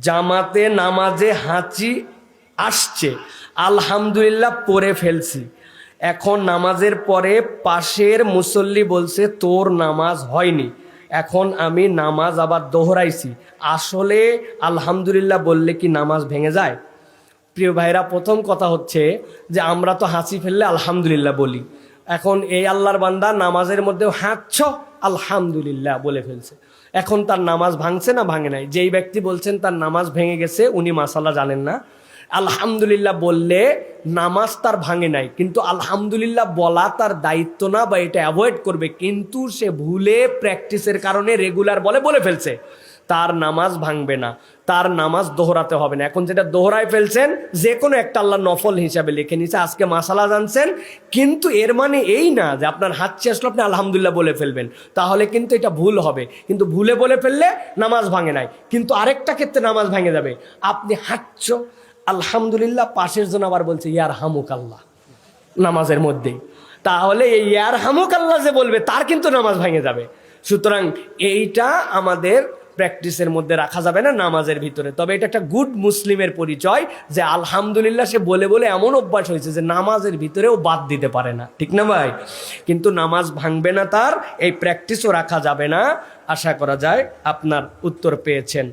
জামাতে নামাজে হাঁচি আসছে, আলহামদুলিল্লাহ পড়ে ফেলছি, এখন নামাজের পরে পাশের মুসল্লি বলছে তোর নামাজ হয়নি, এখন আমি নামাজ আবার দোহরাইছি, আসলে আলহামদুলিল্লাহ বললে কি নামাজ ভেঙে যায়? প্রিয় ভাইরা, প্রথম কথা হচ্ছে যে আমরা তো হাঁচি ফেললে আলহামদুলিল্লাহ বলি, এখন এই আল্লাহর বান্দা নামাজের মধ্যেও হাঁচছ আলহামদুলিল্লাহ বলে ফেলছে, এখন তার নামাজ ভাঙছে না ভাঙে নাই? যেই ব্যক্তি বলছেন তার নামাজ ভেঙে গেছে উনি মাসালা জানেন না। আলহামদুলিল্লাহ বললে নামাজ তার ভাঙে নাই, কিন্তু আলহামদুলিল্লাহ বলা তার দায়িত্ব না, বা এটা অ্যাভয়েড করবে, কিন্তু সে ভুলে প্র্যাকটিসের কারণে রেগুলার বলে ফেলছে, তার নামাজ ভাঙবে না, তার নামাজ দোহরাতে হবে না। এখন যেটা দোহরায় ফেলছেন যে কোনো একটা আল্লাহ নফল হিসাবে লিখে নিছে, আজকে মাসালা জানছেন, কিন্তু এর মানে এই না যে আপনার হাঁচি আসলে আপনি আলহামদুলিল্লাহ বলে ফেলবেন, তাহলে কিন্তু এটা ভুল হবে। কিন্তু ভুলে বলে ফেললে নামাজ ভাঙে নাই, কিন্তু আরেকটা ক্ষেত্রে নামাজ ভেঙে যাবে, আপনি হাঁচছ আলহামদুলিল্লাহ, পাশের জন আবার বলছে ইয়ার হামুক আল্লাহ নামাজের মধ্যেই, তাহলে এই ইয়ার হামুক আল্লাহ যে বলবে তার কিন্তু নামাজ ভেঙে যাবে। সুতরাং এইটা আমাদের প্র্যাকটিসের মধ্যে রাখা যাবে না নামাজের ভিতরে। তবে এটা একটা গুড মুসলিমের পরিচয় যে আলহামদুলিল্লাহ সে বলে এমন অভ্যাস হয়েছে যে নামাজের ভিতরেও বাদ দিতে পারে না, ঠিক না ভাই? কিন্তু নামাজ ভাঙবে না তার, এই প্র্যাকটিসও রাখা যাবে না। আশা করা যায় আপনার উত্তর পেয়েছেন।